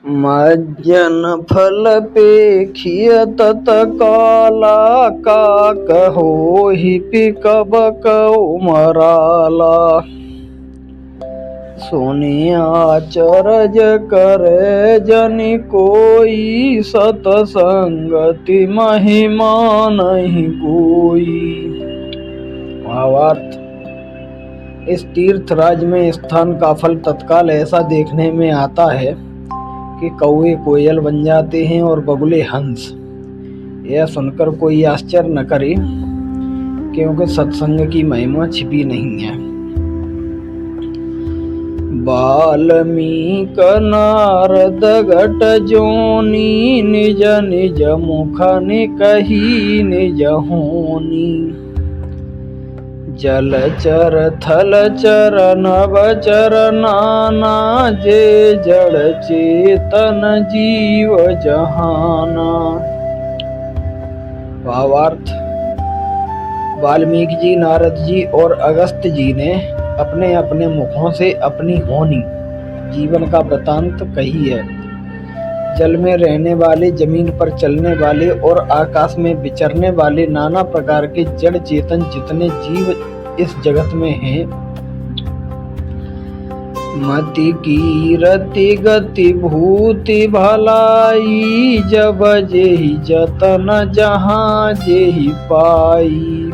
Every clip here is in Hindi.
मज्जन फल पेखिय तत काला का कहो ही पिकब कउमराला। सुनिया चरज करे जनि कोई सतसंगति महिमा नहीं कोई। भावार्थ, इस तीर्थ राज में स्थान का फल तत्काल ऐसा देखने में आता है कि कौवे कोयल बन जाते हैं और बगुले हंस। यह सुनकर कोई आश्चर्य न करे, क्योंकि सत्संग की महिमा छिपी नहीं है। वाल्मीक नारद घट जोनी, निज निज मुख कही निज होनी। जलचर थलचर नभचर नाना, जे जड़ चेतन जीव जहाना। भावार्थ, वाल्मीकि जी, नारद जी और अगस्त्य जी ने अपने अपने मुखों से अपनी होनी, जीवन का वृतांत कही है। जल में रहने वाले, जमीन पर चलने वाले और आकाश में विचरने वाले नाना प्रकार के जड़ चेतन जितने जीव इस जगत में हैं, मति कीरति गति भूति भलाई, जब जेहि जतन जहाँ जेहि पाई।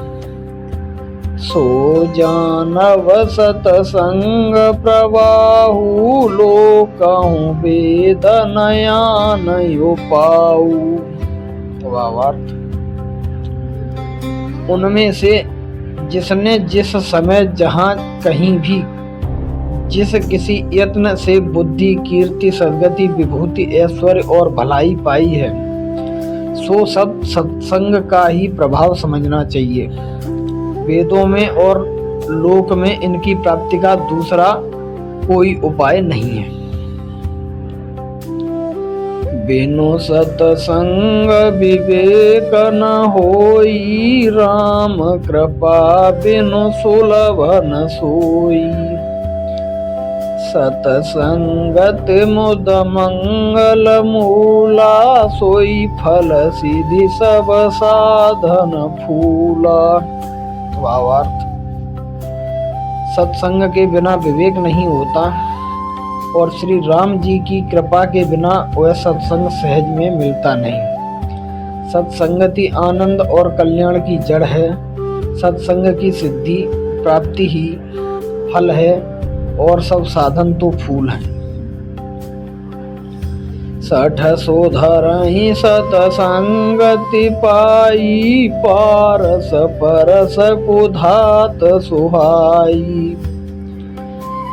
सो जानव सतसंग प्रवाहु, लोकहु वेद नयान यो पाऊ। भावार्थ, उनमें से जिसने जिस समय जहाँ कहीं भी जिस किसी यत्न से बुद्धि, कीर्ति, सद्गति, विभूति, ऐश्वर्य और भलाई पाई है, सो सब सत्संग का ही प्रभाव समझना चाहिए। वेदों में और लोक में इनकी प्राप्ति का दूसरा कोई उपाय नहीं है। बिनु सतसंग विवेक न होई, राम कृपा बिनु सुलभ न सोई। सतसंगत मुद मंगल मूला, सोई फल सिद्धि सब साधन फूला। भावार्थ, सत्संग के बिना विवेक नहीं होता और श्री राम जी की कृपा के बिना वह सत्संग सहज में मिलता नहीं। सत्संगति आनंद और कल्याण की जड़ है। सत्संग की सिद्धि प्राप्ति ही फल है और सब साधन तो फूल हैं। सठ सोधरहि सतसंगति पाई, पारस परस कुधात सुहाई।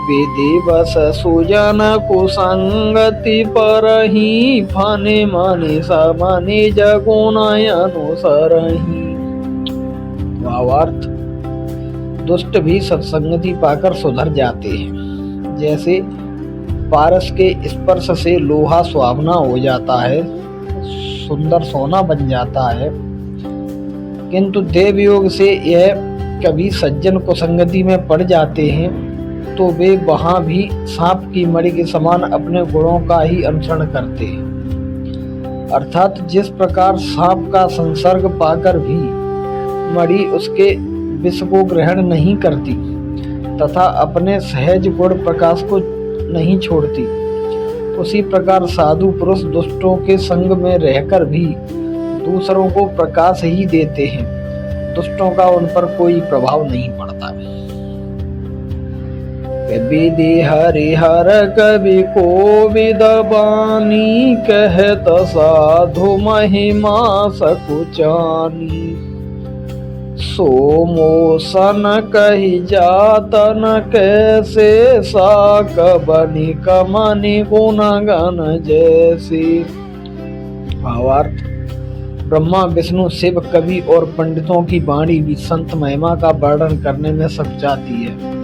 विधिवश सुजन कुसंगति परहि, फनि मनि समनि जगुण अनुसरहि। भावार्थ, दुष्ट भी सत्संगति पाकर सुधर जाते हैं। जैसे पारस के स्पर्श से लोहा सुहावना हो जाता है, सुंदर सोना बन जाता है, किंतु देवयोग से यह कभी सज्जन कुसंगति में पड़ जाते हैं तो वे वहां भी सांप की मणि के समान अपने गुणों का ही अनुसरण करते हैं। अर्थात जिस प्रकार सांप का संसर्ग पाकर भी मणि उसके विष को ग्रहण नहीं करती तथा अपने सहज गुण प्रकाश को नहीं छोड़ती, उसी प्रकार साधु पुरुष दुष्टों के संग में रहकर भी दूसरों को प्रकाश ही देते हैं। दुष्टों का उन पर कोई प्रभाव नहीं पड़ता। विधि हरिहर कवि कोविद बानी, कहत साधु महिमा सकुचानी। सोमोसन कही जातन कैसे, साक बनी कमनि गुणगन जैसी। भावार्थ, ब्रह्मा विष्णु शिव कवि और पंडितों की वाणी भी संत महिमा का वर्णन करने में सकुचाती है।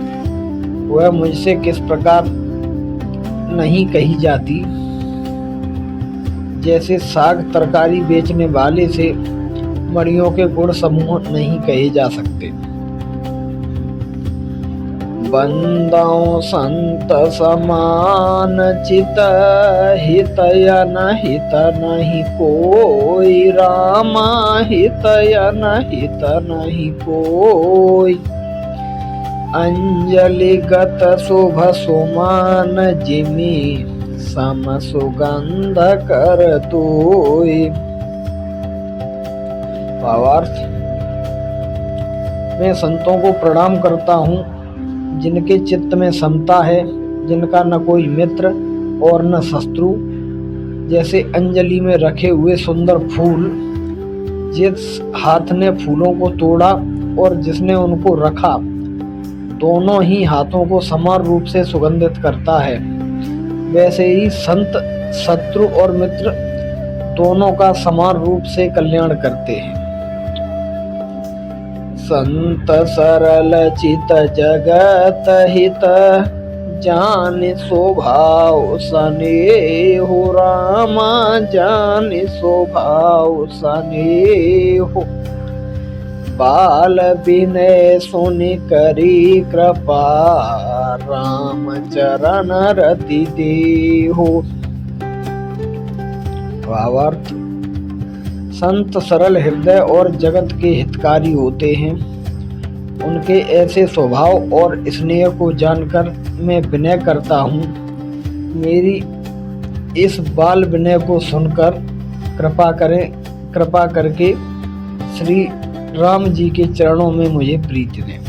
वह मुझसे किस प्रकार नहीं कही जाती, जैसे साग तरकारी बेचने वाले से मणियों के गुण समूह नहीं कहे जा सकते। बंदौ संत समान चित, हित यन हित नहीं कोई, रामा हित यन हित नहीं कोई। अंजलिगत शुभ सुमान, जिमि सम सुगंध कर तोय। भावार्थ, मैं संतों को प्रणाम करता हूँ जिनके चित्त में समता है, जिनका न कोई मित्र और न शत्रु। जैसे अंजलि में रखे हुए सुंदर फूल, जिस हाथ ने फूलों को तोड़ा और जिसने उनको रखा, दोनों ही हाथों को समान रूप से सुगंधित करता है, वैसे ही संत शत्रु और मित्र दोनों का समान रूप से कल्याण करते हैं। संत सरल चित जगत हित, जान स्वभाव स्नेहो, रामा जान स्वभाव स्नेहो। बाल विनय सुनि करी कृपा, राम चरण रति देहो। भावार्थ, संत सरल हृदय और जगत के हितकारी होते हैं। उनके ऐसे स्वभाव और स्नेह को जानकर मैं विनय करता हूँ। मेरी इस बाल विनय को सुनकर कृपा करके श्री राम जी के चरणों में मुझे प्रीति दें।